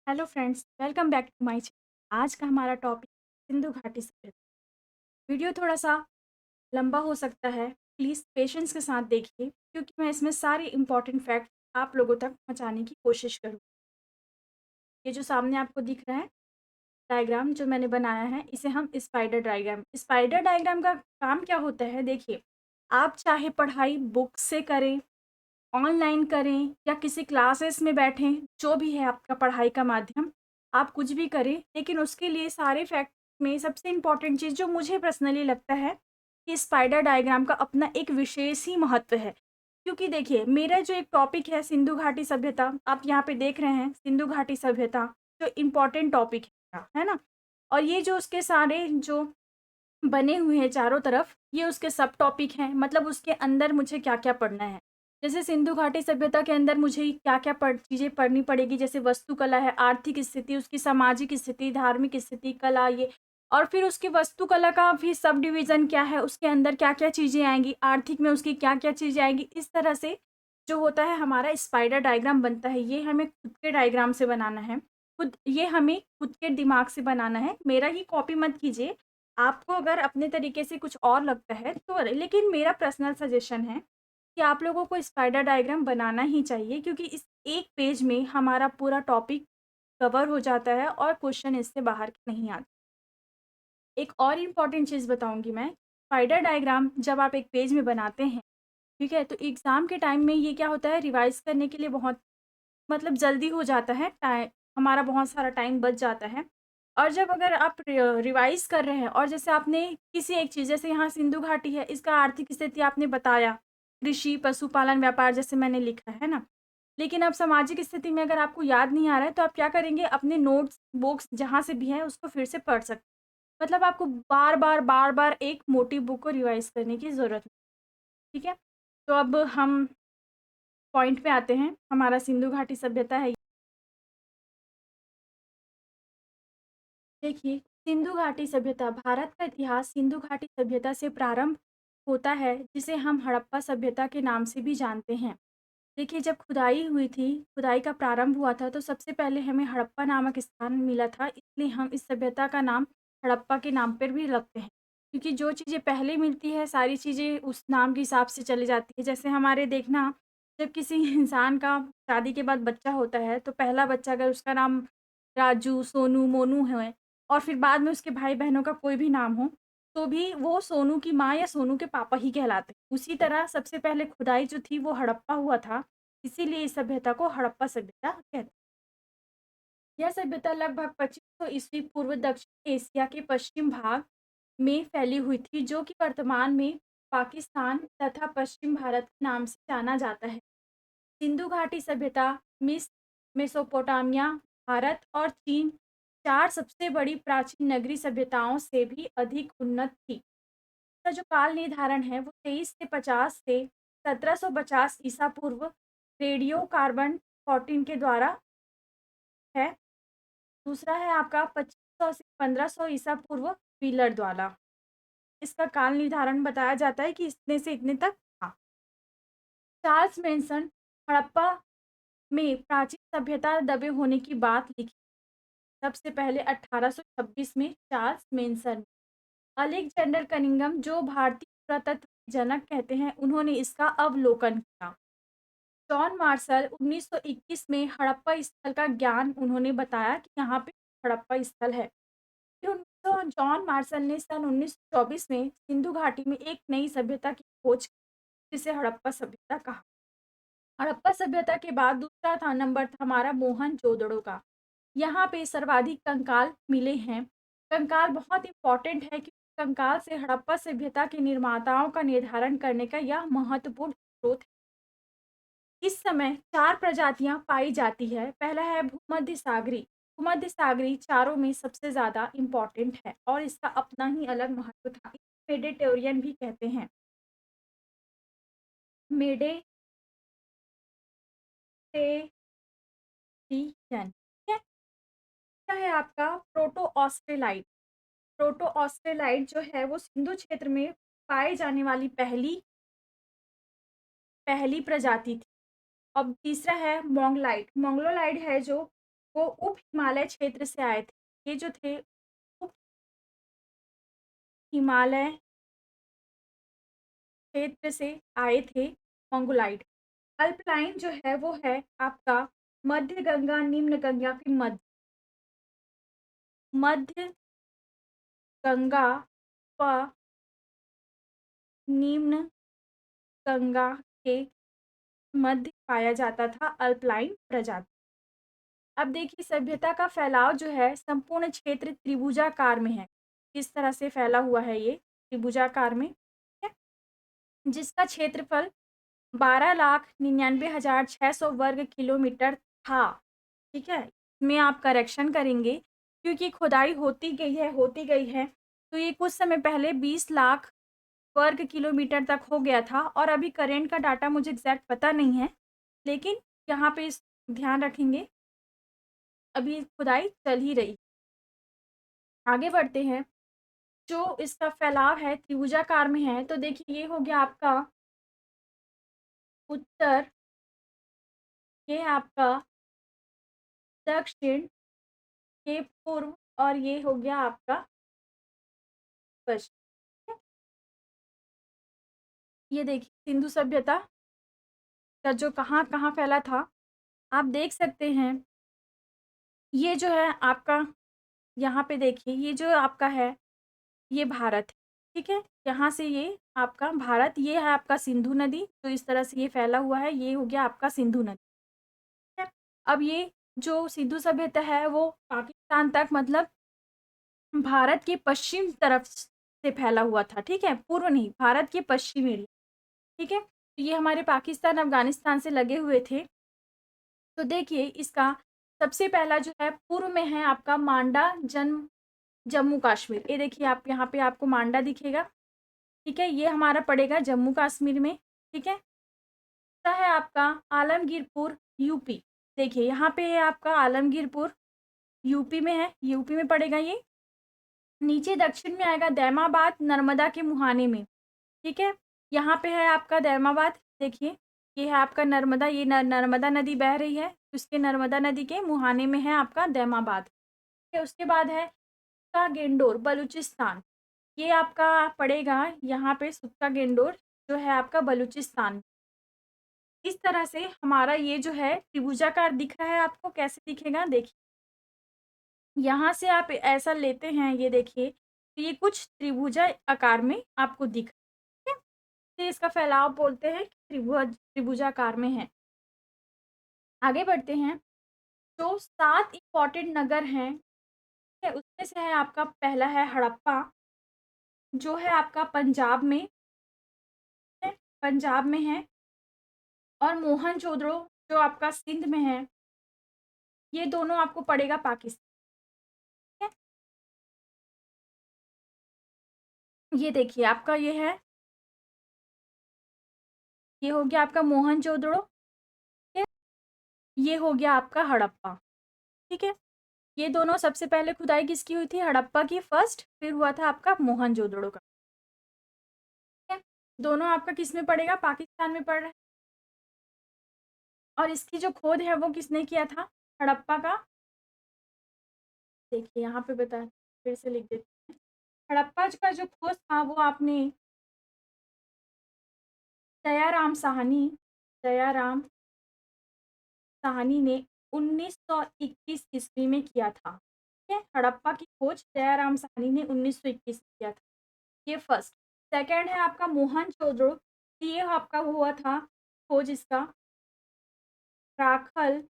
Hello friends, welcome back to my channel. आज का हमारा टॉपिक सिंधु घाटी सभ्यता। वीडियो थोड़ा सा लंबा हो सकता है, प्लीज़ पेशेंस के साथ देखिए क्योंकि मैं इसमें सारे इंपॉर्टेंट फैक्ट आप लोगों तक पहुंचाने की कोशिश करूँ। ये जो सामने आपको दिख रहा है डायग्राम जो मैंने बनाया है, इसे हम स्पाइडर डायग्राम का काम क्या होता है, देखिए। आप चाहे पढ़ाई बुक से करें, ऑनलाइन करें या किसी क्लासेस में बैठें, जो भी है आपका पढ़ाई का माध्यम, आप कुछ भी करें, लेकिन उसके लिए सारे फैक्ट में सबसे इम्पोर्टेंट चीज़ जो मुझे पर्सनली लगता है कि स्पाइडर डायग्राम का अपना एक विशेष ही महत्व है। क्योंकि देखिए, मेरा जो एक टॉपिक है सिंधु घाटी सभ्यता, आप यहाँ पे देख रहे हैं सिंधु घाटी सभ्यता, जो इम्पोर्टेंट टॉपिक है ना? और ये जो उसके सारे जो बने हुए हैं चारों तरफ, ये उसके सब टॉपिक हैं, मतलब उसके अंदर मुझे क्या-क्या पढ़ना है। जैसे सिंधु घाटी सभ्यता के अंदर मुझे क्या-क्या चीज़ें पढ़नी पड़ेगी, जैसे वास्तुकला है, आर्थिक स्थिति, उसकी सामाजिक स्थिति, धार्मिक स्थिति, कला ये। और फिर उसकी वास्तुकला का भी सब डिवीज़न क्या है, उसके अंदर क्या-क्या चीज़ें आएँगी, आर्थिक में उसकी क्या-क्या चीज़ें आएँगी, इस तरह से जो होता है हमारा स्पाइडर डायग्राम बनता है। ये हमें खुद के डायग्राम से बनाना है, ये हमें खुद के दिमाग से बनाना है। मेरा ही कॉपी मत कीजिए। आपको अगर अपने तरीके से कुछ और लगता है तो लेकिन मेरा पर्सनल सजेशन है कि आप लोगों को स्पाइडर डायग्राम बनाना ही चाहिए, क्योंकि इस एक पेज में हमारा पूरा टॉपिक कवर हो जाता है और क्वेश्चन इससे बाहर के नहीं आते। एक और इम्पॉर्टेंट चीज़ बताऊंगी मैं, स्पाइडर डायग्राम जब आप एक पेज में बनाते हैं, ठीक है, तो एग्ज़ाम के टाइम में ये क्या होता है, रिवाइज़ करने के लिए बहुत मतलब जल्दी हो जाता है, हमारा बहुत सारा टाइम बच जाता है। और जब अगर आप रिवाइज़ कर रहे हैं और जैसे आपने किसी एक चीज़, जैसे यहाँ सिंधु घाटी है, इसका आर्थिक स्थिति आपने बताया, कृषि, पशुपालन, व्यापार जैसे मैंने लिखा है ना? लेकिन अब सामाजिक स्थिति में अगर आपको याद नहीं आ रहा है, तो आप क्या करेंगे, अपने नोट्स, बुक्स जहाँ से भी है उसको फिर से पढ़ सकते हैं। मतलब आपको बार-बार एक मोटी बुक को रिवाइज़ करने की ज़रूरत नहीं, ठीक है? तो अब हम पॉइंट पे आते हैं, हमारा सिंधु घाटी सभ्यता है। देखिए, सिंधु घाटी सभ्यता, भारत का इतिहास सिंधु घाटी सभ्यता से प्रारंभ होता है, जिसे हम हड़प्पा सभ्यता के नाम से भी जानते हैं। देखिए, जब खुदाई हुई थी, खुदाई का प्रारंभ हुआ था, तो सबसे पहले हमें हड़प्पा नामक स्थान मिला था, इसलिए हम इस सभ्यता का नाम हड़प्पा के नाम पर भी रखते हैं। क्योंकि जो चीज़ें पहले मिलती है, सारी चीज़ें उस नाम के हिसाब से चली जाती है। जैसे हमारे देखना, जब किसी इंसान का शादी के बाद बच्चा होता है, तो पहला बच्चा अगर उसका नाम राजू, सोनू, मोनू है और फिर बाद में उसके भाई-बहनों का कोई भी नाम हो, तो भी वो सोनू की माँ या सोनू के पापा ही कहलाते हैं। उसी तरह सबसे पहले खुदाई जो थी वो हड़प्पा हुआ था, इसीलिए इस सभ्यता को हड़प्पा सभ्यता कहते हैं। यह सभ्यता लगभग 2500 ईस्वी पूर्व दक्षिण एशिया के पश्चिम भाग में फैली हुई थी, जो कि वर्तमान में पाकिस्तान तथा पश्चिम भारत के नाम से जाना जाता है। सिंधु घाटी सभ्यता मिस्र, मेसोपोटामिया, भारत और चीन, 4 सबसे बड़ी प्राचीन नगरीय सभ्यताओं से भी अधिक उन्नत थी। इसका जो काल निर्धारण है वो 23 से 50 से 1750 ईसा पूर्व रेडियो कार्बन 14 के द्वारा है। दूसरा है आपका 2500 से 1500 ईसा पूर्व व्हीलर द्वारा। इसका काल निर्धारण बताया जाता है कि इतने से इतने तक था। चार्ल्स मेंसन हड़प्पा में प्राचीन सभ्यता दबे होने की बात लिखी सबसे पहले 1826 में चार्ल्स मेंसन। अलेक्जेंडर कनिंघम, जो भारतीय पुरातत्व के जनक कहते हैं, उन्होंने इसका अवलोकन किया। जॉन मार्शल 1921 में हड़प्पा स्थल का ज्ञान उन्होंने बताया कि यहाँ पे हड़प्पा स्थल है। फिर जॉन मार्शल ने सन 1924 में सिंधु घाटी में एक नई सभ्यता की खोज की, जिसे हड़प्पा सभ्यता कहा। हड़प्पा सभ्यता के बाद दूसरा था नंबर था हमारा मोहनजोदड़ो का। यहाँ पे सर्वाधिक कंकाल मिले हैं। कंकाल बहुत इंपॉर्टेंट है क्योंकि कंकाल से हड़प्पा सभ्यता के निर्माताओं का निर्धारण करने का यह महत्वपूर्ण स्रोत है। इस समय 4 प्रजातियां पाई जाती है। पहला है भूमध्य सागरी। भूमध्य सागरी चारों में सबसे ज़्यादा इम्पोर्टेंट है और इसका अपना ही अलग महत्व था। मेडिटेरियन भी कहते हैं। मेडिटेरियन, ठीक है। क्या है आपका प्रोटो ऑस्ट्रेलाइड। प्रोटो ऑस्ट्रेलाइड जो है वो सिंधु क्षेत्र में पाई जाने वाली पहली पहली प्रजाति थी। अब तीसरा है मोंगलाइड। मोंगलोलाइड है जो वो उप हिमालय क्षेत्र से आए थे। ये जो थे उप हिमालय क्षेत्र से आए थे मंगोलाइड। अल्पलाइन जो है वो है आपका मध्य गंगा, निम्न गंगा फिर मध्य गंगा व निम्न गंगा के मध्य पाया जाता था अल्पलाइन प्रजाति। अब देखिए सभ्यता का फैलाव जो है संपूर्ण क्षेत्र त्रिभुजाकार में है। किस तरह से फैला हुआ है ये त्रिभुजाकार में, ठीक है? जिसका क्षेत्रफल 12,99,600 वर्ग किलोमीटर था। ठीक है, इसमें आप करेक्शन करेंगे क्योंकि खुदाई होती गई है, तो ये कुछ समय पहले 20 लाख वर्ग किलोमीटर तक हो गया था और अभी करेंट का डाटा मुझे एग्जैक्ट पता नहीं है, लेकिन यहाँ पे इस ध्यान रखेंगे अभी खुदाई चल ही रही। आगे बढ़ते हैं, जो इसका फैलाव है त्रिभुजाकार में है, तो देखिए ये हो गया आपका उत्तर, ये आपका दक्षिण, ये पूर्व और ये हो गया आपका पश्चिम। ये देखिए सिंधु सभ्यता का जो कहाँ कहाँ फैला था, आप देख सकते हैं। ये जो है आपका, यहाँ पे देखिए ये जो आपका है ये भारत है, ठीक है। यहाँ से ये आपका भारत, ये है आपका सिंधु नदी, तो इस तरह से ये फैला हुआ है, ये हो गया आपका सिंधु नदी, ठीक है। अब ये जो सिंधु सभ्यता है वो पाकिस्तान तक, मतलब भारत के पश्चिम तरफ से फैला हुआ था, ठीक है, पूर्व नहीं, भारत के पश्चिम एरिया, ठीक है। तो ये हमारे पाकिस्तान अफगानिस्तान से लगे हुए थे। तो देखिए इसका सबसे पहला जो है पूर्व में है आपका मांडा जम्मू कश्मीर। ये देखिए आप यहाँ पे आपको मांडा दिखेगा, ठीक है, ये हमारा पड़ेगा जम्मू कश्मीर में, ठीक है। है आपका आलमगीरपुर यूपी, देखिए यहाँ पे है आपका आलमगीरपुर यूपी में है, यूपी में पड़ेगा ये। नीचे दक्षिण में आएगा दैमाबाद नर्मदा के मुहाने में, ठीक है, यहाँ पे है आपका दैमाबाद, देखिए ये है आपका नर्मदा, ये नर्मदा नदी बह रही है, उसके नर्मदा नदी के मुहाने में है आपका दैमाबाद, ठीक है। उसके बाद है सुक्का गेंडोर बलूचिस्तान, ये आपका पड़ेगा यहाँ पे सुक्का गेंडोर जो है आपका बलूचिस्तान। इस तरह से हमारा ये जो है त्रिभुजाकार दिख रहा है आपको, कैसे दिखेगा देखिए, यहाँ से आप ऐसा लेते हैं, ये देखिए तो ये कुछ त्रिभुजा आकार में आपको दिख रहा है, ठीक है? इसका फैलाव बोलते हैं कि त्रिभुजाकार में है। आगे बढ़ते हैं, जो 7 इम्पोर्टेंट नगर हैं, ठीक है, उसमें से है आपका पहला है हड़प्पा, जो है आपका पंजाब में है, पंजाब में है। और मोहनजोदड़ो जो आपका सिंध में है, ये दोनों आपको पड़ेगा पाकिस्तान, ठीक है। ये देखिए आपका ये है, ये हो गया आपका मोहनजोदड़ो, ठीक है, ये हो गया आपका हड़प्पा, ठीक है। ये दोनों सबसे पहले खुदाई किसकी हुई थी, हड़प्पा की फर्स्ट, फिर हुआ था आपका मोहनजोदड़ो का, ठीक है। दोनों आपका किस में पड़ेगा, पाकिस्तान में पड़ रहा है। और इसकी जो खोद है वो किसने किया था, हड़प्पा का, देखिए यहाँ पे बता, फिर से लिख देते हैं। हड़प्पा का जो खोज था वो आपने दयाराम साहनी, दयाराम साहनी ने 1921 ईस्वी में किया था, ठीक है। हड़प्पा की खोज दयाराम साहनी ने 1921 में किया था, ये फर्स्ट। सेकंड है आपका मोहनजोदड़ो, ये आपका हुआ था खोज इसका राखल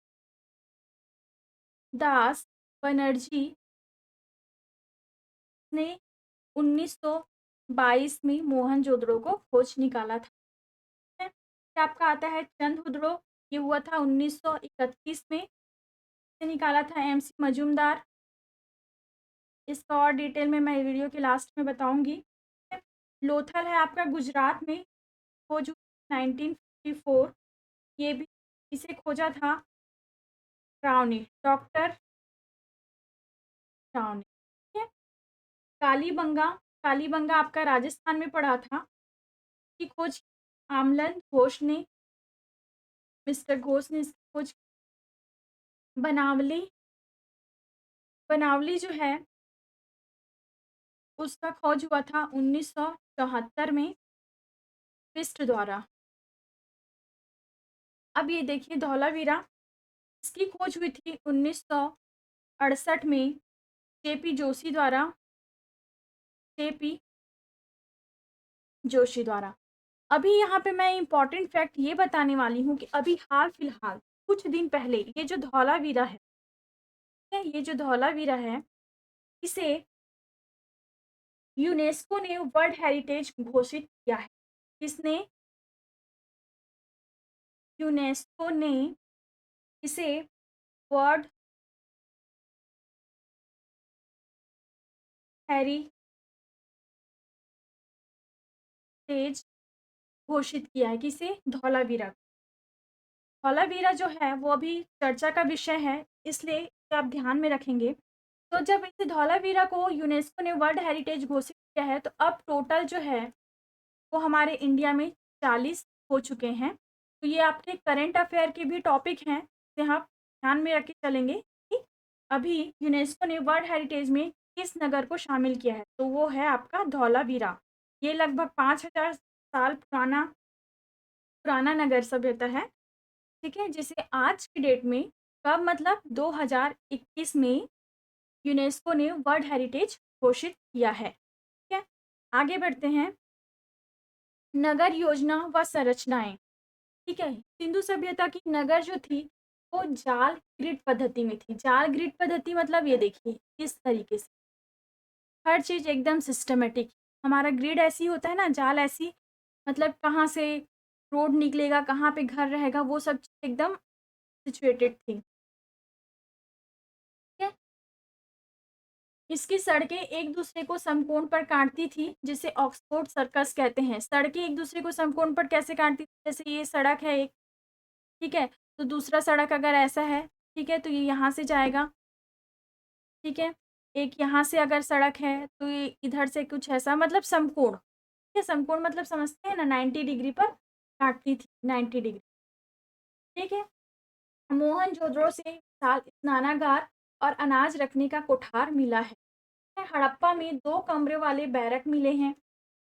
दास बनर्जी ने 1922 में मोहनजोदड़ो को खोज निकाला था, ठीक है। फिर आपका आता है चंद्रहुदड़ो, ये हुआ था 1931 में, से निकाला था एमसी मजूमदार। इसका और डिटेल में मैं वीडियो के लास्ट में बताऊंगी। लोथल है आपका गुजरात में, खोज 1954, ये भी इसे खोजा था राव ने, डॉक्टर राव ने, ठीक है। कालीबंगा, कालीबंगा आपका राजस्थान में पड़ा था, की खोज आमलन घोष ने, मिस्टर घोष ने इसकी खोज। बनावली, बनावली जो है उसका खोज हुआ था 1974 में फिस्ट द्वारा। अब ये देखिए धौलावीरा, इसकी खोज हुई थी 1968 में जेपी जोशी द्वारा, जेपी जोशी द्वारा। अभी यहाँ पे मैं इम्पोर्टेंट फैक्ट ये बताने वाली हूँ कि अभी हाल-फिलहाल कुछ दिन पहले ये जो धौलावीरा है, ये जो धौलावीरा है, इसे यूनेस्को ने वर्ल्ड हेरिटेज घोषित किया है। किसने? यूनेस्को ने इसे वर्ल्ड हेरिटेज घोषित किया है। किसे? धौलावीरा। धौलावीरा जो है वो अभी चर्चा का विषय है, इसलिए इसे आप ध्यान में रखेंगे। तो जब इस धौलावीरा को यूनेस्को ने वर्ल्ड हेरिटेज घोषित किया है, तो अब टोटल जो है वो हमारे इंडिया में 40 हो चुके हैं। तो ये आपके करंट अफेयर के भी टॉपिक हैं, जिसे आप ध्यान में रख के चलेंगे कि अभी यूनेस्को ने वर्ल्ड हेरिटेज में किस नगर को शामिल किया है, तो वो है आपका धौलावीरा। ये लगभग 5000 साल पुराना पुराना नगर सभ्यता है, ठीक है? जिसे आज की डेट में कब मतलब 2021 में यूनेस्को ने वर्ल्ड हेरिटेज घोषित किया है, ठीक है? आगे बढ़ते हैं। नगर योजना व संरचनाएँ, ठीक है? सिंधु सभ्यता की नगर जो थी, वो जाल ग्रिड पद्धति में थी। जाल ग्रिड पद्धति मतलब ये देखिए, इस तरीके से। हर चीज़ एकदम सिस्टमैटिक। हमारा ग्रिड ऐसी होता है ना, जाल ऐसी मतलब कहाँ से रोड निकलेगा, कहाँ पे घर रहेगा, वो सब चीज़ एकदम सिचुएटेड थी, ठीक है? इसकी सड़कें एक-दूसरे को समकोण पर काटती थी, जिसे ऑक्सफोर्ड सर्कस कहते हैं। सड़कें एक-दूसरे को समकोण पर कैसे काटती थी? जैसे ये सड़क है एक, ठीक है? तो दूसरा सड़क अगर ऐसा है, ठीक है? तो ये यहाँ से जाएगा, ठीक है? एक यहाँ से अगर सड़क है, तो ये इधर से कुछ ऐसा मतलब समकोण, ठीक है? समकोण मतलब समझते हैं ना 90 डिग्री पर काटती थी, 90 डिग्री, ठीक है? मोहनजोदड़ो से विशाल स्नानागार और अनाज रखने का कोठार मिला है। हड़प्पा में 2 कमरे वाले बैरक मिले हैं।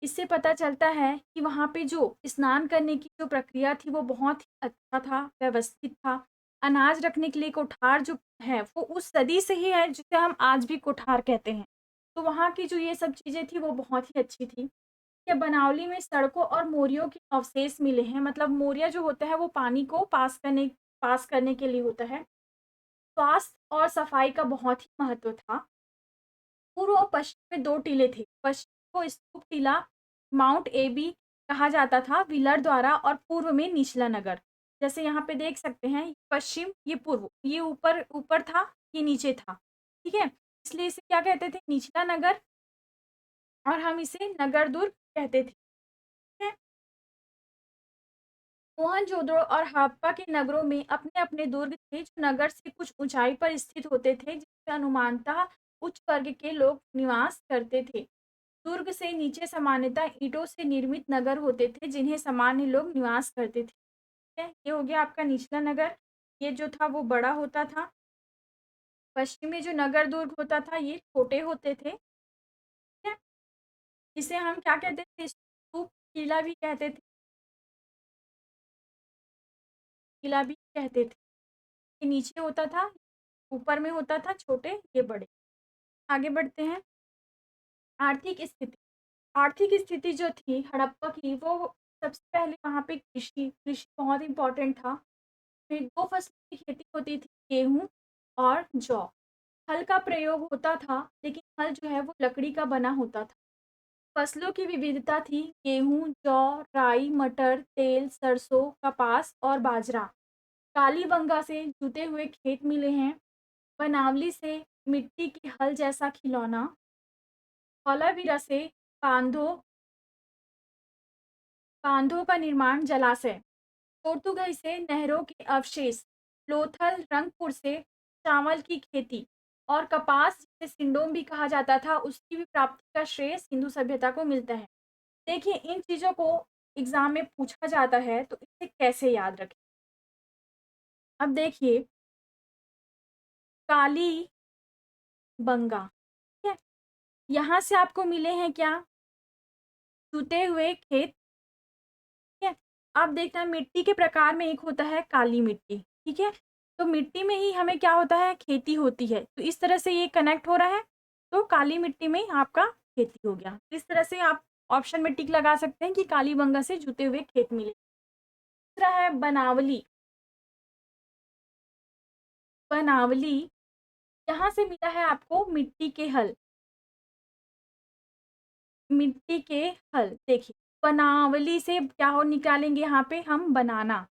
इससे पता चलता है कि वहाँ पे जो स्नान करने की जो प्रक्रिया थी वो बहुत ही अच्छा था, व्यवस्थित था। अनाज रखने के लिए कोठार जो है वो उस सदी से ही है जिसे हम आज भी कोठार कहते हैं। तो वहाँ की जो ये सब चीज़ें थी वो बहुत ही अच्छी थी। क्या बनावली में सड़कों और मोरियों के अवशेष मिले हैं, मतलब मोरिया जो होता है वो पानी को पास करने के लिए होता है। स्वास्थ्य और सफाई का बहुत ही महत्व था। पूर्व और पश्चिम में 2 टीले थे। पश्चिम को स्तूप टीला माउंट एबी कहा जाता था व्हीलर द्वारा, और पूर्व में निचला नगर। जैसे यहाँ पे देख सकते हैं, पश्चिम ये पूर्व, ये ऊपर ऊपर था, ये नीचे था, ठीक है? इसलिए इसे क्या कहते थे? निचला नगर, और हम इसे नगर दुर्ग कहते थे, ठीक है? मोहनजोदड़ो और हड़प्पा के नगरों में अपने-अपने दुर्ग थे, जो नगर से कुछ ऊंचाई पर स्थित होते थे, जिसमें अनुमानतः उच्च वर्ग के लोग निवास करते थे। दुर्ग से नीचे सामान्यतः ईंटों से निर्मित नगर होते थे, जिन्हें सामान्य लोग निवास करते थे, ठीक है? ये हो गया आपका निचला नगर, ये जो था वो बड़ा होता था। पश्चिम में जो नगर दुर्ग होता था ये छोटे होते थे, ठीक है? इसे हम क्या कहते थे? स्तूप किला भी कहते थे, किला भी कहते थे। ये नीचे होता था, ऊपर में होता था छोटे, ये बड़े। आगे बढ़ते हैं। आर्थिक स्थिति, आर्थिक स्थिति जो थी हड़प्पा की, वो सबसे पहले वहाँ पे कृषि कृषि बहुत इम्पोर्टेंट था। फिर 2 फसलों की खेती होती थी, गेहूँ और जौ। हल का प्रयोग होता था, लेकिन हल जो है वो लकड़ी का बना होता था। फसलों की विविधता थी, गेहूँ, जौ, राई, मटर, तेल, सरसों, कपास और बाजरा। कालीबंगा से जुते हुए खेत मिले हैं। बनावली से मिट्टी की हल जैसा खिलौना। धौलावीरा से बांधों बांधों का निर्माण, जलाशय। पोर्तुगल से नहरों के अवशेष। लोथल रंगपुर से चावल की खेती, और कपास जिसे सिंडोम भी कहा जाता था, उसकी भी प्राप्ति का श्रेय सिंधु सभ्यता को मिलता है। देखिए इन चीज़ों को एग्जाम में पूछा जाता है, तो इसे कैसे याद रखें? अब देखिए, काली बंगा। ठीक है, यहाँ से आपको मिले हैं क्या? जुते हुए खेत। ठीक है, अब देखना मिट्टी के प्रकार में एक होता है काली मिट्टी। ठीक है, तो मिट्टी में ही हमें क्या होता है? खेती होती है, तो इस तरह से ये कनेक्ट हो रहा है, तो काली मिट्टी में आपका खेती हो गया। इस तरह से आप ऑप्शन में टिक लगा सकते हैं कि कालीबंगा से जुते हुए खेत मिले। दूसरा है बनावली। बनावली, यहाँ से मिला है आपको मिट्टी के हल। मिट्टी के हल देखिए, बनावली से क्या हो निकालेंगे यहाँ पे हम? बनाना।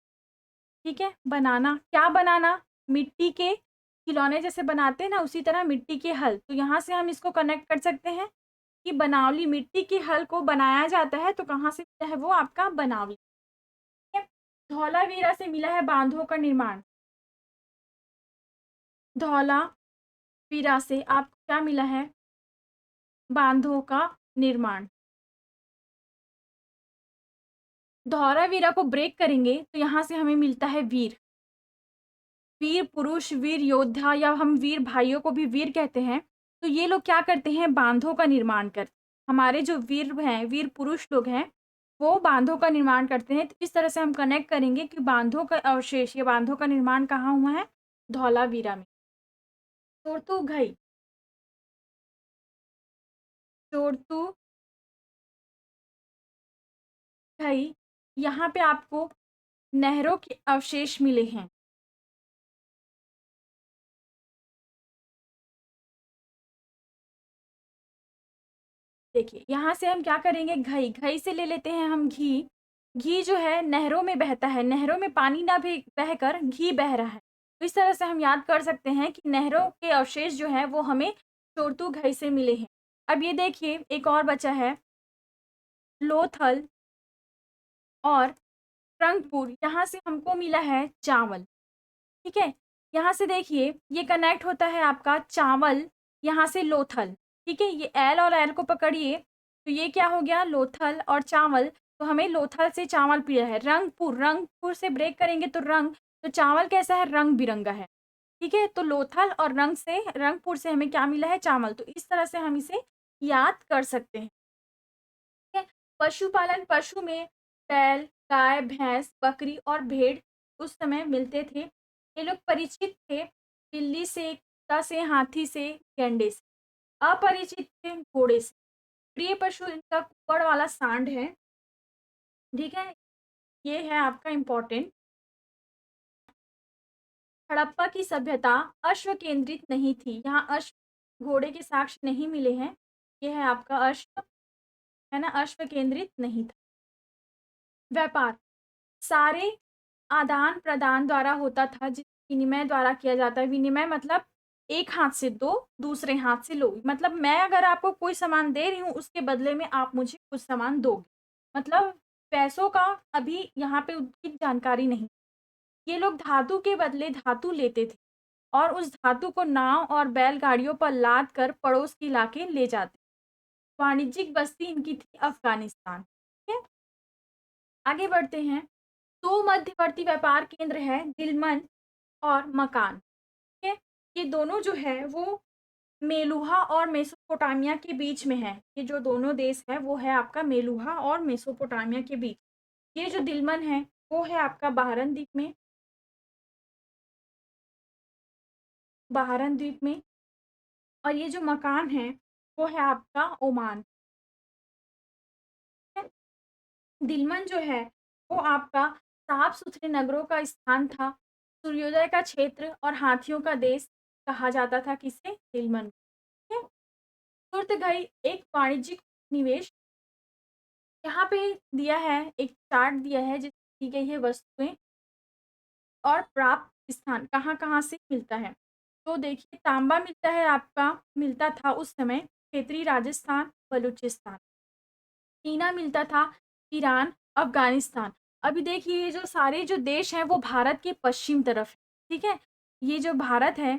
ठीक है, बनाना, क्या बनाना? मिट्टी के खिलौने जैसे बनाते हैं ना, उसी तरह मिट्टी के हल। तो यहाँ से हम इसको कनेक्ट कर सकते हैं कि बनावली, मिट्टी के हल को बनाया जाता है, तो कहाँ से मिला है? वो आपका बनावली। ठीक है, धौलावीरा से मिला है बांधों का निर्माण। धौलावीरा से आपको क्या मिला है? बांधों का निर्माण। धौलावीरा को ब्रेक करेंगे तो यहाँ से हमें मिलता है वीर। वीर पुरुष, वीर योद्धा, या हम वीर भाइयों को भी वीर कहते हैं। तो ये लोग क्या करते हैं? बांधों का निर्माण करते हैं। हमारे जो वीर हैं, वीर पुरुष लोग हैं, वो बांधों का निर्माण करते हैं। तो इस तरह से हम कनेक्ट करेंगे कि बांधों का अवशेष, ये बांधों का निर्माण कहाँ हुआ है? धौलावीरा में। चोरतुघई। चोरतुघई, यहाँ पे आपको नहरों के अवशेष मिले हैं। देखिए, यहाँ से हम क्या करेंगे? घई, घई से ले लेते हैं हम घी। घी जो है नहरों में बहता है, नहरों में पानी ना भी बहकर घी बह रहा है। तो इस तरह से हम याद कर सकते हैं कि नहरों के अवशेष जो हैं वो हमें चोरतुघई से मिले हैं। अब ये देखिए, एक और बचा है लोथल और रंगपुर, यहाँ से हमको मिला है चावल। ठीक है, यहाँ से देखिए ये कनेक्ट होता है आपका चावल, यहाँ से लोथल। ठीक है, ये एल और एल को पकड़िए, तो ये क्या हो गया? लोथल और चावल। तो हमें लोथल से चावल पिया है। रंगपुर, रंगपुर से ब्रेक करेंगे तो रंग, तो चावल कैसा है? रंग बिरंगा है। ठीक है, तो लोथल और रंग से, रंगपुर से हमें क्या मिला है? चावल। तो इस तरह से हम इसे याद कर सकते हैं। ठीक है, पशुपालन, पशु में बैल, गाय, भैंस, बकरी और भेड़ उस समय मिलते थे। ये लोग परिचित थे बिल्ली से, कुत्ता से, हाथी से, गैंडे से। अपरिचित थे घोड़े से। प्रिय पशु इनका कुपड़ वाला सांड है। ठीक है, ये है आपका इम्पोर्टेंट। हड़प्पा की सभ्यता अश्व केंद्रित नहीं थी। यहाँ अश्व, घोड़े के साक्ष्य नहीं मिले हैं। ये है आपका अश्व, है ना, अश्व केंद्रित नहीं था। व्यापार सारे आदान प्रदान द्वारा होता था, जिस विनिमय द्वारा किया जाता है। विनिमय मतलब एक हाथ से दो, दूसरे हाथ से लो। मतलब मैं अगर आपको कोई सामान दे रही हूँ, उसके बदले में आप मुझे कुछ सामान दोगे। मतलब पैसों का अभी यहाँ पे उतनी जानकारी नहीं। ये लोग धातु के बदले धातु लेते थे और उस धातु को नाव और बैलगाड़ियों पर लाद कर पड़ोस के इलाके ले जाते। वाणिज्यिक बस्ती इनकी थी अफगानिस्तान। ठीक है, आगे बढ़ते हैं। दो मध्यवर्ती व्यापार केंद्र है, दिलमन और मकान। ठीक है, ये दोनों जो है वो मेलुहा और मेसोपोटामिया के बीच में है। ये जो दोनों देश है वो है आपका मेलुहा और मेसोपोटामिया के बीच। ये जो दिलमन है वो है आपका बहरन द्वीप में, बहरन द्वीप में। और ये जो मकान है वो है आपका ओमान। दिलमन जो है वो आपका साफ सुथरे नगरों का स्थान था, सूर्योदय का क्षेत्र और हाथियों का देश कहा जाता था। किसे? दिलमन। ठीक है, सुर्तगई एक वाणिज्यिक निवेश। यहाँ पे दिया है, एक चार्ट दिया है जिसमें दी गई है वस्तुएं और प्राप्त स्थान कहाँ कहाँ से मिलता है। तो देखिए, तांबा मिलता है आपका, मिलता था उस समय क्षेत्रीय राजस्थान, बलूचिस्तान। हीना मिलता था ईरान, अफगानिस्तान। अभी देखिए, ये जो सारे जो देश हैं वो भारत के पश्चिम तरफ है। ठीक है, ये जो भारत है,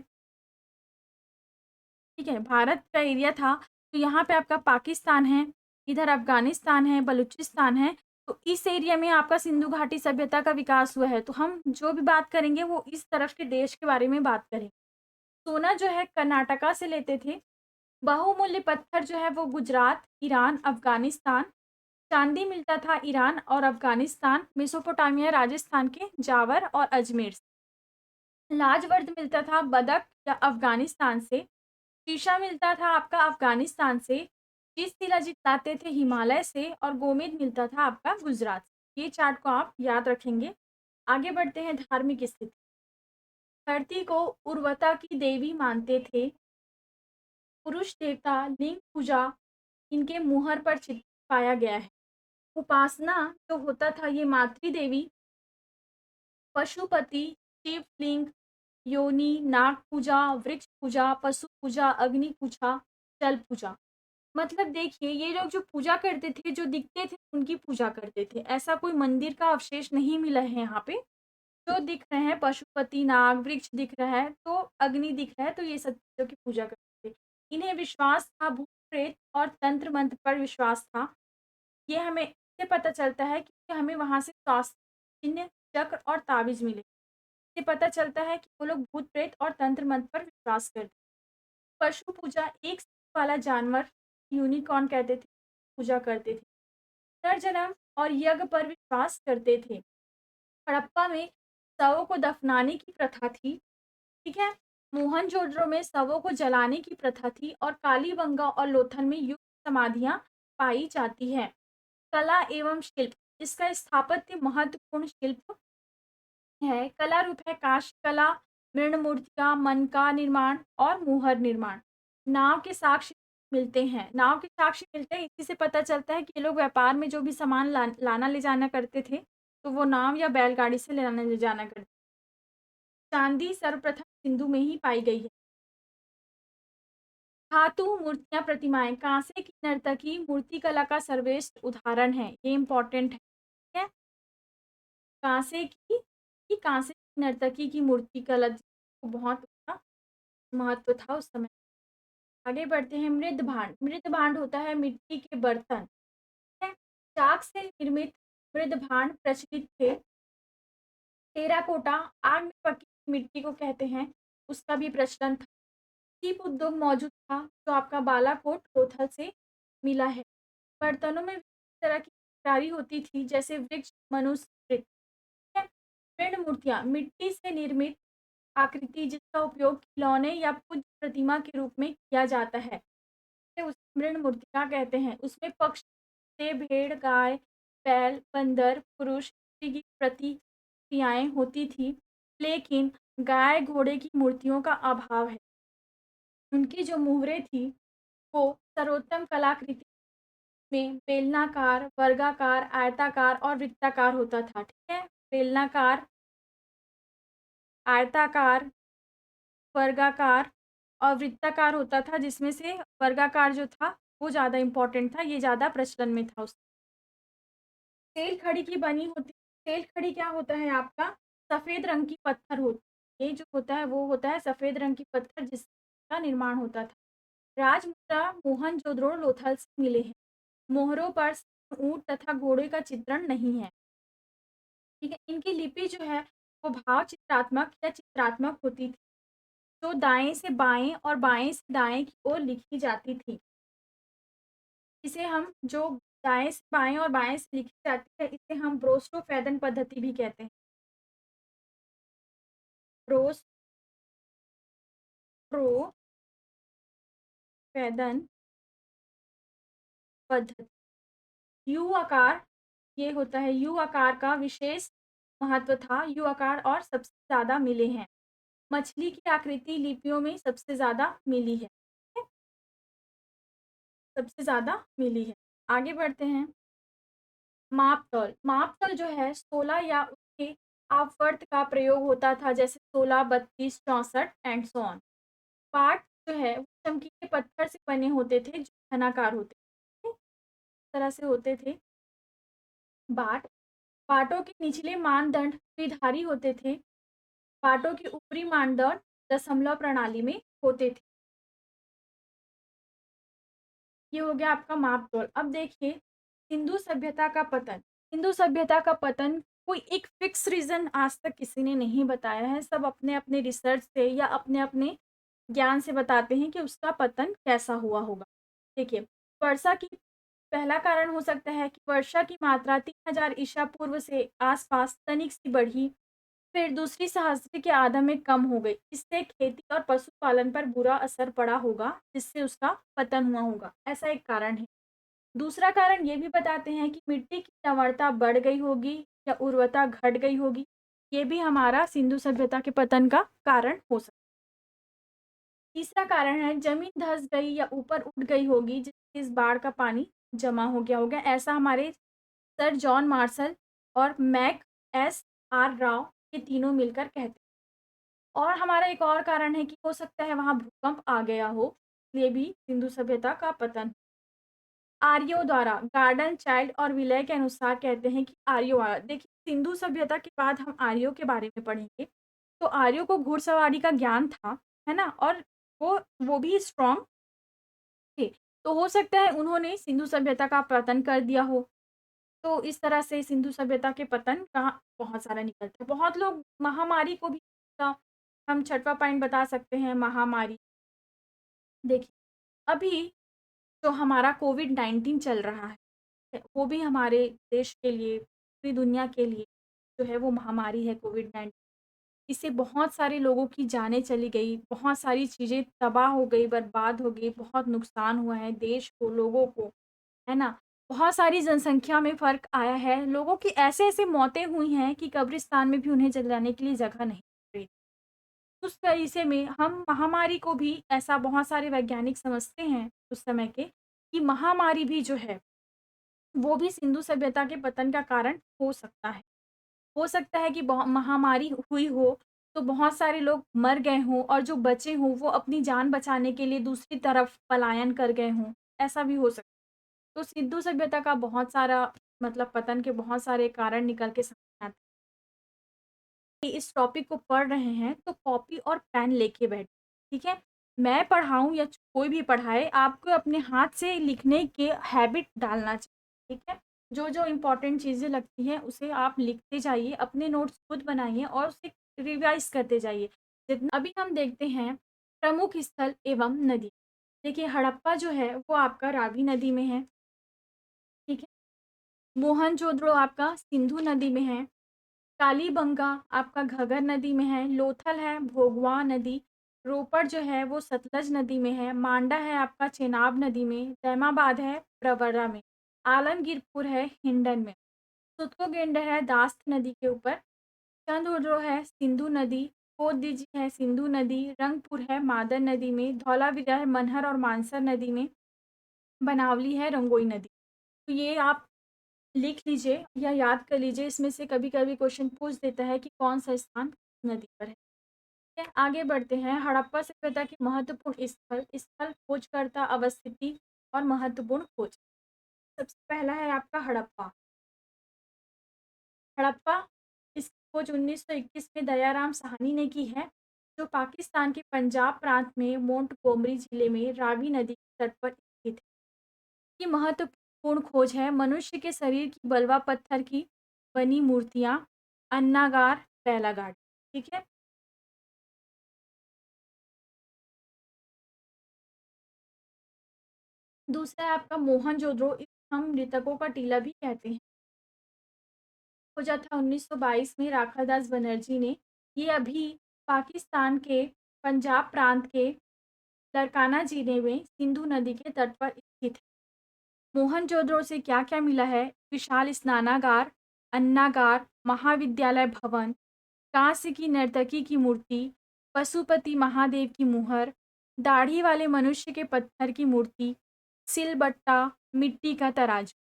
ठीक है, भारत का एरिया था। तो यहाँ पे आपका पाकिस्तान है, इधर अफगानिस्तान है, बलूचिस्तान है। तो इस एरिया में आपका सिंधु घाटी सभ्यता का विकास हुआ है। तो हम जो भी बात करेंगे वो इस तरफ के देश के बारे में बात करेंगे। सोना जो है कर्नाटका से लेते थे। बहुमूल्य पत्थर जो है वो गुजरात, ईरान, अफ़गानिस्तान। चाँदी मिलता था ईरान और अफ़गानिस्तान, मेसोपोटामिया, राजस्थान के जावर और अजमेर से। लाजवर्द मिलता था बदक या अफ़गानिस्तान से। शीशा मिलता था आपका अफ़गानिस्तान से। चिज-शिलाजित लाते थे हिमालय से और गोमेद मिलता था आपका गुजरात से। ये चार्ट को आप याद रखेंगे। आगे बढ़ते हैं धार्मिक स्थिति। धरती को उर्वरता की देवी मानते थे। पुरुष देवता लिंग पूजा इनके मुहर पर चित पाया गया है। उपासना जो होता था ये मातृ देवी, पशुपति, शिवलिंग, योनि, नाग पूजा, वृक्ष पूजा, पशु पूजा, अग्नि पूजा, जल पूजा। मतलब देखिए ये लोग जो पूजा करते थे, जो दिखते थे उनकी पूजा करते थे। ऐसा कोई मंदिर का अवशेष नहीं मिला है यहाँ पे। जो दिख रहे हैं पशुपति, नाग, वृक्ष दिख रहा है, तो अग्नि दिख रहा है, तो ये सब चीज़ों की पूजा करते थे। इन्हें विश्वास था भूत-प्रेत और तंत्र मंत्र पर विश्वास था। ये हमें इससे पता चलता है कि हमें वहाँ से स्वास्थ्य चिन्ह, चक्र और ताबीज़ मिले। इससे पता चलता है कि वो लोग भूत-प्रेत और तंत्र मंत्र पर विश्वास करते। पशु पूजा एक सिंग वाला जानवर यूनिकॉर्न कहते थे, पूजा करते थे। पुनर्जन्म और यज्ञ पर विश्वास करते थे। हड़प्पा में शवों को दफनाने की प्रथा थी, ठीक है? मोहनजोदड़ो में शवों को जलाने की प्रथा थी और कालीबंगा और लोथल में युक्त समाधियाँ पाई जाती हैं। कला एवं शिल्प, इसका स्थापत्य महत्वपूर्ण शिल्प है। कला रूप है काष्ठ कला, मृण मूर्तियाँ, मन का निर्माण और मुहर निर्माण। नाव के साक्ष्य मिलते हैं। नाव के साक्ष्य मिलते हैं, इसी से पता चलता है कि ये लोग व्यापार में जो भी सामान लाना ले जाना करते थे, तो वो नाव या बैलगाड़ी से ले आना ले जाना करते। चांदी सर्वप्रथम सिंधु में ही पाई गई है। धातु मूर्तियां प्रतिमाएं, कांसे की नर्तकी मूर्ति कला का सर्वश्रेष्ठ उदाहरण है। ये इम्पोर्टेंट है, ठीक है? कांसे की कांसे की नर्तकी की मूर्ति कला को बहुत उसका महत्व था उस समय। आगे बढ़ते हैं। मृद भांड, मृद भांड होता है मिट्टी के बर्तन, ठीक है? चाक से निर्मित मृद भांड प्रचलित थे। टेराकोटा, आग में पकी मिट्टी को कहते हैं, उसका भी प्रचलन था। दीप उद्योग मौजूद था, जो आपका बालाकोट, लोथल से मिला है। बर्तनों में विभिन्न तरह की चित्रकारी होती थी, जैसे वृक्ष, मनुष्य, ठीक है? मृण मूर्तियाँ, मिट्टी से निर्मित आकृति जिसका उपयोग खिलौने या पूज्य प्रतिमा के रूप में किया जाता है, इसे उस मृण मूर्तिका कहते हैं। उसमें पक्ष से भेड़, गाय, बैल, बंदर, पुरुष, स्त्री की प्रतिक्रियाएं होती थी, लेकिन गाय घोड़े की मूर्तियों का अभाव है। उनकी जो मुहरें थी वो सर्वोत्तम कलाकृति में बेलनाकार, वर्गाकार, आयताकार और वृत्ताकार होता था, ठीक है? बेलनाकार, आयताकार, वर्गाकार और वृत्ताकार होता था, जिसमें से वर्गाकार जो था वो ज़्यादा इम्पोर्टेंट था, ये ज़्यादा प्रचलन में था उस। तेल खड़ी की बनी होती। तेल खड़ी क्या होता है आपका? सफ़ेद रंग की पत्थर होती है। ये जो होता है वो होता है सफ़ेद रंग की पत्थर जिसका निर्माण होता था। राजमुद्रा मोहनजोदड़ो लोथल से मिले हैं। मोहरों पर ऊँट तथा घोड़े का चित्रण नहीं है, ठीक है? इनकी लिपि जो है वो भाव चित्रात्मक या चित्रात्मक होती थी, जो दाएँ से बाएँ और बाएँ से दाएँ की ओर लिखी जाती थी। इसे हम जो दाएँ से बाएँ और बाएँ से लिखी जाती है, इसे हम प्रोस्टोफेदन पद्धति भी कहते हैं। प्रोस्टोफेदन पद्धति। यू आकार, ये होता है यू आकार का विशेष महत्व था। यू आकार और सबसे ज़्यादा मिले हैं। मछली की आकृति लिपियों में सबसे ज़्यादा मिली है, ठीक है? सबसे ज़्यादा मिली है। आगे बढ़ते हैं। मापतौल, मापतौल जो है 16 या उसके अपवर्त का प्रयोग होता था, जैसे 16, 32, 64 एंड सो ऑन। पाट जो है वो चमकीले पत्थर से बने होते थे, जो घनाकार होते थे, इस तरह से होते थे। बाट, बाटों के निचले मानदंड द्विधारी होते थे। बाटों के ऊपरी मानदंड दशमलव प्रणाली में होते थे। ये हो गया आपका मापतौल। अब देखिए सिंधु सभ्यता का पतन। सिंधु सभ्यता का पतन कोई एक फिक्स रीज़न आज तक किसी ने नहीं बताया है। सब अपने-अपने रिसर्च से या अपने-अपने ज्ञान से बताते हैं कि उसका पतन कैसा हुआ होगा। देखिए, वर्षा की पहला कारण हो सकता है कि वर्षा की मात्रा 3000 ईसा पूर्व से आसपास तनिक सी बढ़ी, फिर दूसरी सहस्त्र के आधा में कम हो गई। इससे खेती और पशुपालन पर बुरा असर पड़ा होगा, जिससे उसका पतन हुआ होगा। ऐसा एक कारण है। दूसरा कारण ये भी बताते हैं कि मिट्टी की लवणता बढ़ गई होगी या उर्वरता घट गई होगी। ये भी हमारा सिंधु सभ्यता के पतन का कारण हो सकता है। तीसरा कारण है जमीन धंस गई या ऊपर उठ गई होगी, जिससे इस बाढ़ का पानी जमा हो गया होगा। ऐसा हमारे सर जॉन मार्शल और मैक एस आर राव ये तीनों मिलकर कहते हैं। और हमारा एक और कारण है कि हो सकता है वहां भूकंप आ गया हो, ये भी सिंधु सभ्यता का पतन। आर्यों द्वारा गार्डन चाइल्ड और विलय के अनुसार कहते हैं कि आर्यों आया। देखिए, सिंधु सभ्यता के बाद हम आर्यों के बारे में पढ़ेंगे। तो आर्यों को घुड़सवारी का ज्ञान था, है ना? और वो भी स्ट्रांग थे। तो हो सकता है उन्होंने सिंधु सभ्यता का पतन कर दिया हो। तो इस तरह से सिंधु सभ्यता के पतन का बहुत सारा निकलता है। बहुत लोग महामारी को भी का हम छठवां पॉइंट बता सकते हैं, महामारी। देखिए, अभी जो हमारा कोविड-19 चल रहा है, वो भी हमारे देश के लिए, पूरी दुनिया के लिए जो है वो महामारी है कोविड-19। इससे बहुत सारे लोगों की जानें चली गई, बहुत सारी चीज़ें तबाह हो गई, बर्बाद हो गई, बहुत नुकसान हुआ है देश को, लोगों को, है ना? बहुत सारी जनसंख्या में फ़र्क आया है, लोगों की ऐसे-ऐसे मौतें हुई हैं कि कब्रिस्तान में भी उन्हें जलाने के लिए जगह नहीं मिल रही। उस तरीके में हम महामारी को भी ऐसा बहुत सारे वैज्ञानिक समझते हैं उस समय के, कि महामारी भी जो है, वो भी सिंधु सभ्यता के पतन का कारण हो सकता है। हो सकता है कि महामारी हुई हो, तो बहुत सारे लोग मर गए हों और जो बचे हों, वो अपनी जान बचाने के लिए दूसरी तरफ पलायन कर गए हों, ऐसा भी हो सकता है। तो सिंधु सभ्यता का बहुत सारा मतलब पतन के बहुत सारे कारण निकल के सामने आते हैं। इस टॉपिक को पढ़ रहे हैं, तो कॉपी और पेन लेके बैठें, ठीक है? मैं पढ़ाऊँ या कोई भी पढ़ाए, आपको अपने हाथ से लिखने के हैबिट डालना चाहिए, ठीक है? जो-जो इम्पोर्टेंट चीज़ें लगती हैं, उसे आप लिखते जाइए, अपने नोट्स खुद बनाइए और उसे रिवाइज़ करते जाइए। जितना अभी हम देखते हैं प्रमुख स्थल एवं नदी। देखिए, हड़प्पा जो है, वो आपका रावी नदी में है, ठीक है? मोहनजोदड़ो आपका सिंधु नदी में है। कालीबंगा आपका घगर नदी में है, लोथल है भोगवा नदी, रोपड़ जो है वो सतलज नदी में है, मांडा है आपका चेनाब नदी में, दैमाबाद है प्रवरा में, आलमगीरपुर है हिंडन में, सुतकोगेंड है दास्त नदी के ऊपर, चंदउद्रो है सिंधु नदी, कोदिज है सिंधु नदी, रंगपुर है मादर नदी में, धौलावीरा है मनहर और मानसर नदी में, बनावली है रंगोई नदी। तो ये आप लिख लीजिए या याद कर लीजिए, इसमें से कभी-कभी क्वेश्चन पूछ देता है कि कौन-सा स्थान नदी पर है। ठीक है, आगे बढ़ते हैं। हड़प्पा सभ्यता के महत्वपूर्ण स्थल, स्थल खोजकर्ता, अवस्थिति और महत्वपूर्ण खोज। सबसे पहला है आपका हड़प्पा। हड़प्पा इसकी खोज 1921 में दयाराम साहनी ने की है, जो पाकिस्तान के पंजाब प्रांत में मोंटगोमरी जिले में रावी नदी के तट पर स्थित है। की महत्वपूर्ण खोज है मनुष्य के शरीर की बलवा पत्थर की बनी मूर्तियां, अन्नागार, बैलागाड़। ठीक है। दूसरा है आपका मोहनजोदड़ो, इसे हम मृतकों का टीला भी कहते हैं। खोजा था 1922 में राखादास बनर्जी ने। ये अभी पाकिस्तान के पंजाब प्रांत के लरकाना जिले में सिंधु नदी के तट पर स्थित है। मोहनजोदड़ो से क्या-क्या मिला है? विशाल स्नानागार, अन्नागार, महाविद्यालय भवन, कांस्य की नर्तकी की मूर्ति, पशुपति महादेव की मुहर, दाढ़ी वाले मनुष्य के पत्थर की मूर्ति, सिलबट्टा, मिट्टी का तराजू।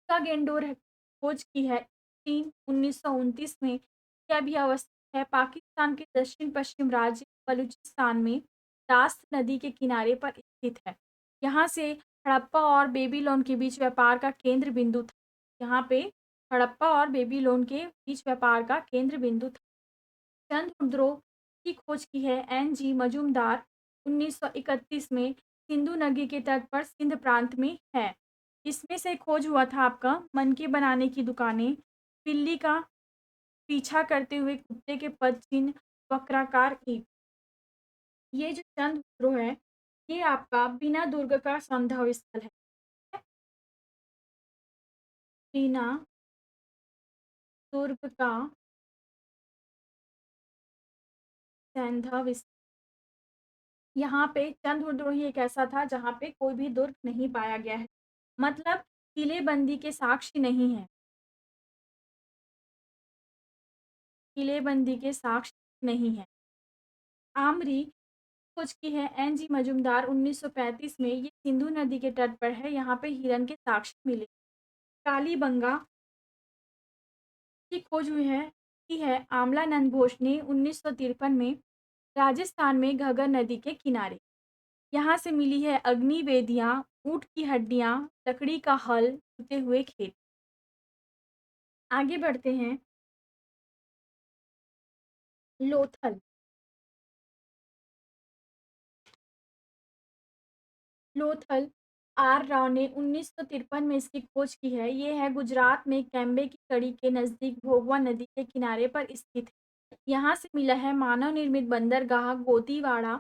का गेंडोर है खोज की है 1929 में। यह भी अवस्थित है पाकिस्तान के दक्षिण पश्चिम राज्य बलूचिस्तान में, दास्त नदी के किनारे पर स्थित है। यहाँ से हड़प्पा और बेबीलोन के बीच व्यापार का केंद्र बिंदु था। यहाँ पे हड़प्पा और बेबीलोन के बीच व्यापार का केंद्र बिंदु था। चंद्रद्रोह की खोज की है एन.जी. मजूमदार 1931 में, सिंधु नदी के तट पर सिंध प्रांत में है। इसमें से खोज हुआ था आपका मनके बनाने की दुकानें, बिल्ली का पीछा करते हुए कुत्ते के पद चिन्ह, वक्राकार ईंट। ये जो चंद विद्रोह है, ये आपका बिना दुर्ग का संधव स्थल है। बिना दुर्ग का सैंधव स्थल। यहाँ पे चंद विद्रोही एक ऐसा था जहाँ पे कोई भी दुर्ग नहीं पाया गया है, मतलब किलेबंदी के साक्ष्य नहीं है। किलेबंदी के साक्ष्य नहीं है। आमरी खोज की है एन जी मजूमदार 1935 में। ये सिंधु नदी के तट पर है, यहाँ पे हिरन के साक्ष्य मिले। कालीबंगा की खोज हुई है की है आमलानंद घोष ने 1953 में राजस्थान में घगर नदी के किनारे। यहाँ से मिली है अग्नि वेदियाँ, ऊँट की हड्डियाँ, लकड़ी का हल, टूटे हुए खेत। आगे बढ़ते हैं। लोथल। लोथल आर राव ने 1953 में इसकी खोज की है। ये है गुजरात में कैम्बे की कड़ी के नज़दीक भोगवा नदी के किनारे पर स्थित है। यहाँ से मिला है मानव निर्मित बंदरगाह, गोतीवाड़ा,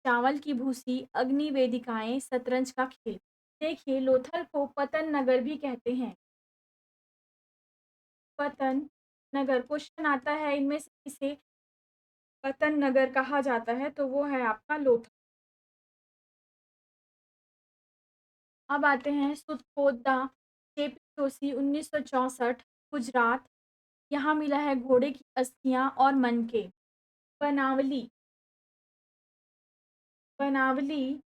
चावल की भूसी, अग्नि वेदिकाएं, शतरंज का खेल। देखिए, लोथल को पतन नगर भी कहते हैं। पतन नगर, क्वेश्चन आता है इनमें से किसे पतन नगर कहा जाता है, तो वो है आपका लोथल। अब आते हैं सुतकोदा, जेपी जोशी 1964, गुजरात। यहाँ मिला है घोड़े की अस्थियां और मनके। बनावली। बनावली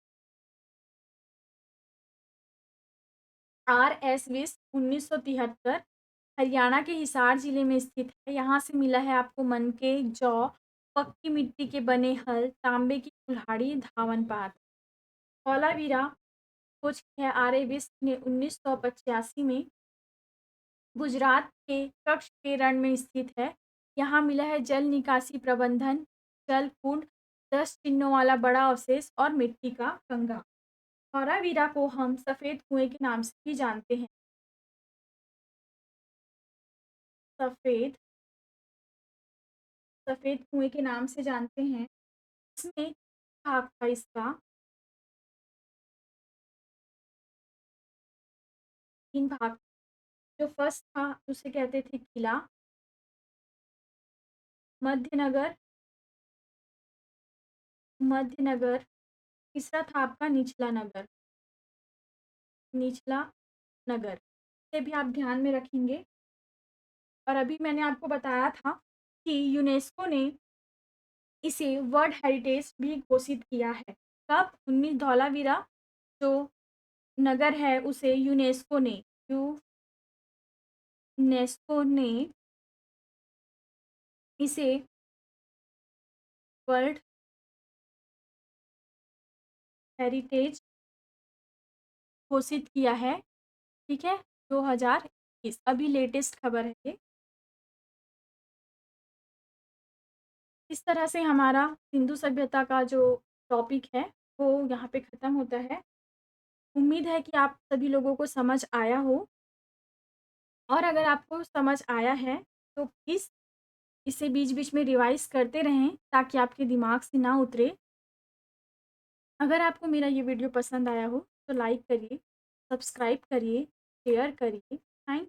आर एस विस 1973, हरियाणा के हिसार जिले में स्थित है। यहाँ से मिला है आपको मनके, जौ, पक्की मिट्टी के बने हल, तांबे की कुल्हाड़ी, धावन पात। धौलावीरा खोज की है आर ए विस्ट ने 1985 में। गुजरात के कच्छ के रण में स्थित है। यहाँ मिला है जल निकासी प्रबंधन, जल कुंड, 10 चिन्हों वाला बड़ा अवशेष और मिट्टी का कंगा। धौलावीरा को हम सफेद कुएं के नाम से भी जानते हैं। सफेद सफेद कुएं के नाम से जानते हैं। इसमें भाग था इसका, 3 भाग। जो फर्स्ट था उसे कहते थे किला, मध्यनगर, मध्यनगर। तीसरा था आपका निचला नगर, निचला नगर। ये भी आप ध्यान में रखेंगे। और अभी मैंने आपको बताया था कि यूनेस्को ने इसे वर्ल्ड हेरिटेज भी घोषित किया है। कब? 19 धौलावीरा जो नगर है उसे यूनेस्को ने इसे वर्ल्ड हेरिटेज घोषित किया है। ठीक है, 2021 अभी लेटेस्ट खबर है ये। इस तरह से हमारा सिंधु सभ्यता का जो टॉपिक है वो यहाँ पे ख़त्म होता है। उम्मीद है कि आप सभी लोगों को समझ आया हो, और अगर आपको समझ आया है तो प्लीज़ इसे बीच-बीच में रिवाइज़ करते रहें ताकि आपके दिमाग से ना उतरे। अगर आपको मेरा ये वीडियो पसंद आया हो तो लाइक करिए, सब्सक्राइब करिए, शेयर करिए। थैंक